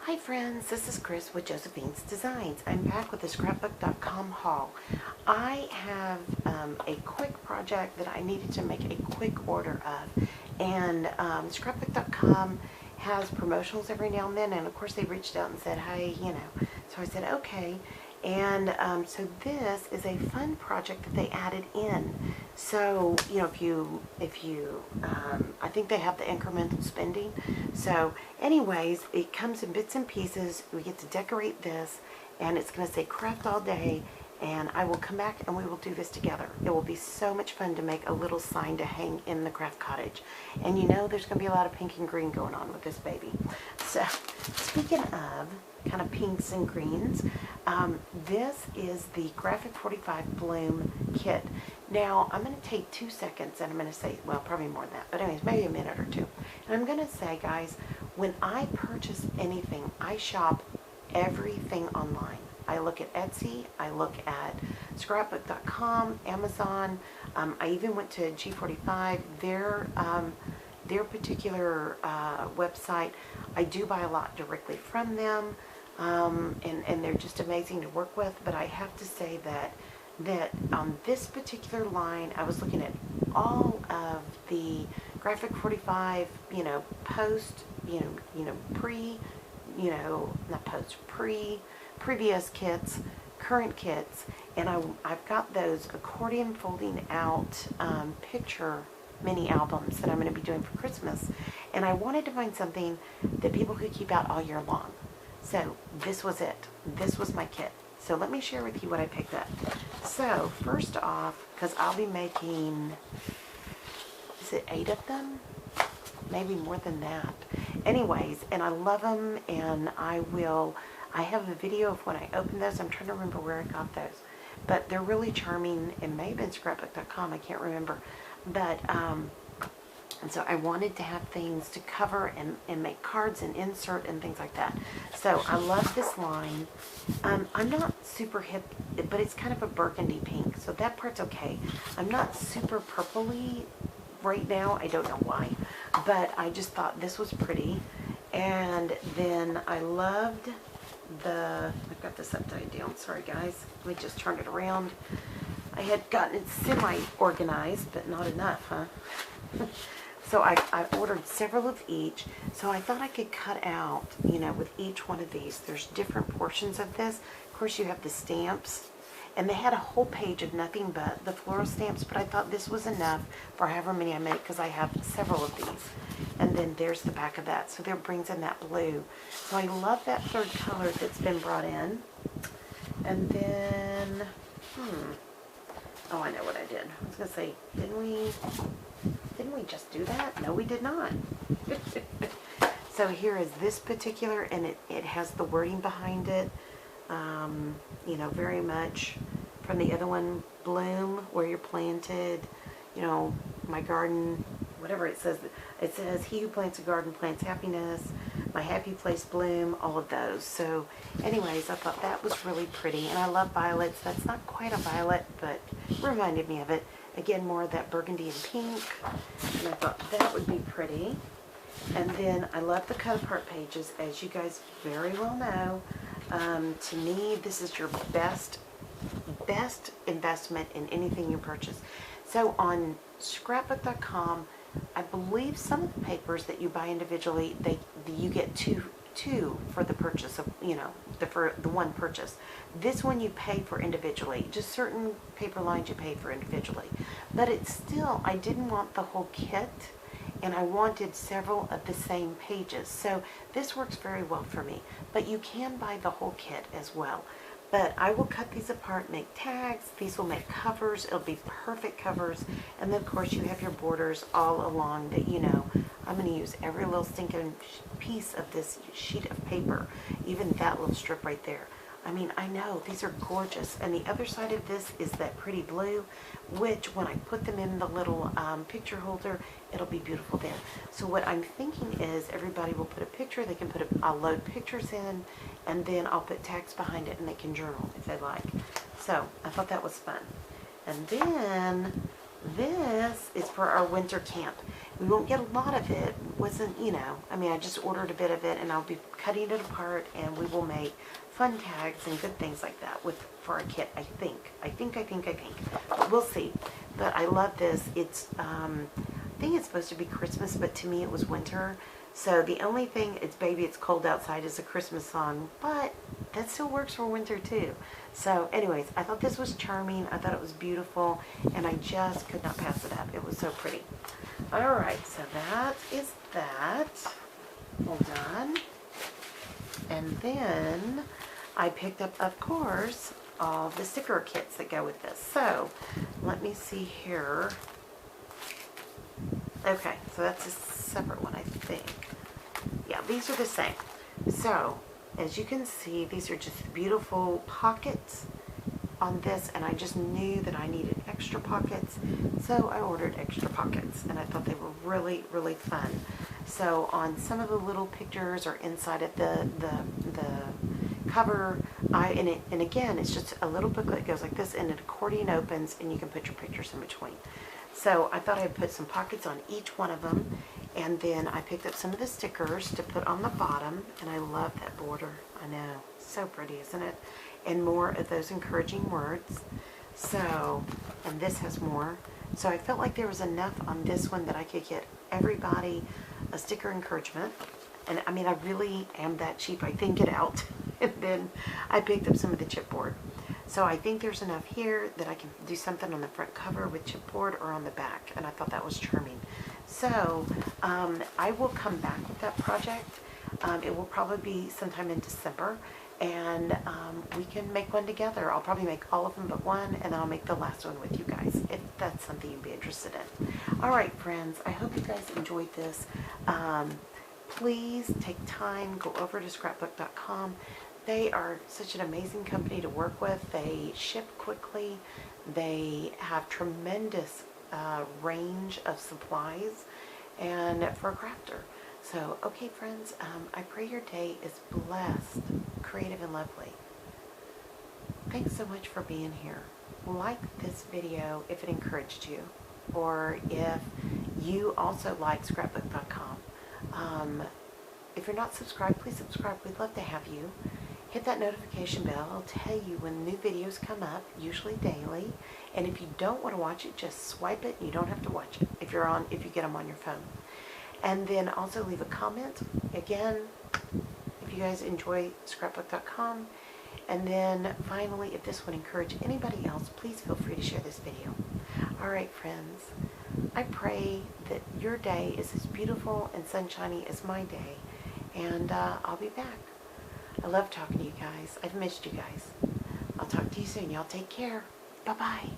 Hi friends, this is Chris with Josephine's Designs. I'm back with the scrapbook.com haul. I have a quick project that I needed to make a quick order of, and scrapbook.com has promotionals every now and then, and of course they reached out and said, hey, so I said okay. And so this is a fun project that they added in. So, if you I think they have the incremental spending. So anyways, it comes in bits and pieces. We get to decorate this, and it's going to say craft all day, and I will come back and we will do this together. It will be so much fun to make a little sign to hang in the craft cottage. And there's going to be a lot of pink and green going on with this baby. So speaking of kind of pinks and greens, this is the Graphic 45 Bloom kit. Now I'm going to take 2 seconds and I'm going to say, well, probably more than that, but anyways, maybe a minute or two. And I'm going to say, guys, when I purchase anything, I shop everything online. I look at Etsy, I look at scrapbook.com, Amazon. I even went to G45, their particular website. I do buy a lot directly from them, and they're just amazing to work with. But I have to say that on this particular line, I was looking at all of the Graphic 45, post, previous kits, current kits, and I've got those accordion folding out picture mini albums that I'm going to be doing for Christmas, and I wanted to find something that people could keep out all year long. So this was it. This was my kit. So let me share with you what I picked up. So first off, because I'll be making, is it 8 of them? Maybe more than that. Anyways, and I love them, and I have a video of when I opened those. I'm trying to remember where I got those. But they're really charming. It may have been scrapbook.com. I can't remember. But, and so I wanted to have things to cover and make cards and insert and things like that. So I love this line. I'm not super hip, but it's kind of a burgundy pink. So that part's okay. I'm not super purpley right now. I don't know why. But I just thought this was pretty. And then I loved I've got this upside down. Sorry guys. Let me just turn it around. I had gotten it semi-organized, but not enough, huh? So I ordered several of each. So I thought I could cut out, with each one of these. There's different portions of this. Of course, you have the stamps. And they had a whole page of nothing but the floral stamps, but I thought this was enough for however many I make, because I have several of these. And then there's the back of that. So there brings in that blue. So I love that third color that's been brought in. And then, oh, I know what I did. I was going to say, didn't we just do that? No, we did not. So here is this particular, and it has the wording behind it. Very much from the other one, bloom where you're planted, my garden, whatever it says. It says, he who plants a garden plants happiness, my happy place bloom, all of those. So anyways, I thought that was really pretty, and I love violets. That's not quite a violet, but it reminded me of it. Again, more of that burgundy and pink, and I thought that would be pretty. And then I love the cut apart pages, as you guys very well know. To me, this is your best investment in anything you purchase. So on scrapbook.com, I believe some of the papers that you buy individually, you get two for the purchase of, for the one purchase. This one you pay for individually. Just certain paper lines you pay for individually. But it's still, I didn't want the whole kit, and I wanted several of the same pages. So this works very well for me. But you can buy the whole kit as well. But I will cut these apart, make tags. These will make covers. It'll be perfect covers. And then, of course, you have your borders all along that, I'm going to use every little stinking piece of this sheet of paper. Even that little strip right there. I mean, I know, these are gorgeous. And the other side of this is that pretty blue, which when I put them in the little picture holder, it'll be beautiful there. So what I'm thinking is everybody will put a picture, I'll load pictures in, and then I'll put tags behind it and they can journal if they like. So I thought that was fun. And then this is for our winter camp. We won't get a lot of it. Wasn't, you know, I mean, I just ordered a bit of it, and I'll be cutting it apart, and we will make fun tags and good things like that for our kit, I think. We'll see. But I love this. It's, I think it's supposed to be Christmas, but to me it was winter. So the only thing, it's Baby It's Cold Outside is a Christmas song, but that still works for winter too. So anyways, I thought this was charming. I thought it was beautiful, and I just could not pass it up. It was so pretty. All right, so that is that. Hold on. And then I picked up, of course, all the sticker kits that go with this. So let me see here. Okay, so that's a separate one, I think. Yeah, these are the same. So, as you can see, these are just beautiful pockets on this, and I just knew that I needed extra pockets, so I ordered extra pockets, and I thought they were really, really fun. So, on some of the little pictures or inside of the cover, and again, it's just a little booklet that goes like this, and an accordion opens, and you can put your pictures in between. So I thought I'd put some pockets on each one of them, and then I picked up some of the stickers to put on the bottom, and I love that border. I know, so pretty, isn't it? And more of those encouraging words. So, and this has more. So I felt like there was enough on this one that I could get everybody a sticker encouragement. And I mean, I really am that cheap. I think it out. And then I picked up some of the chipboard. So I think there's enough here that I can do something on the front cover with chipboard or on the back, and I thought that was charming. So I will come back with that project. It will probably be sometime in December, and we can make one together. I'll probably make all of them but one, and then I'll make the last one with you guys, if that's something you'd be interested in. All right, friends, I hope you guys enjoyed this. Please take time, go over to scrapbook.com. They are such an amazing company to work with. They ship quickly. They have tremendous range of supplies and for a crafter. So, okay, friends, I pray your day is blessed, creative, and lovely. Thanks so much for being here. Like this video if it encouraged you, or if you also like scrapbook.com. If you're not subscribed, please subscribe. We'd love to have you. Hit that notification bell. I'll tell you when new videos come up, usually daily. And if you don't want to watch it, just swipe it. You don't have to watch it if you get them on your phone. And then also leave a comment. Again, if you guys enjoy scrapbook.com. And then finally, if this would encourage anybody else, please feel free to share this video. All right, friends. I pray that your day is as beautiful and sunshiny as my day. And I'll be back. I love talking to you guys. I've missed you guys. I'll talk to you soon. Y'all take care. Bye-bye.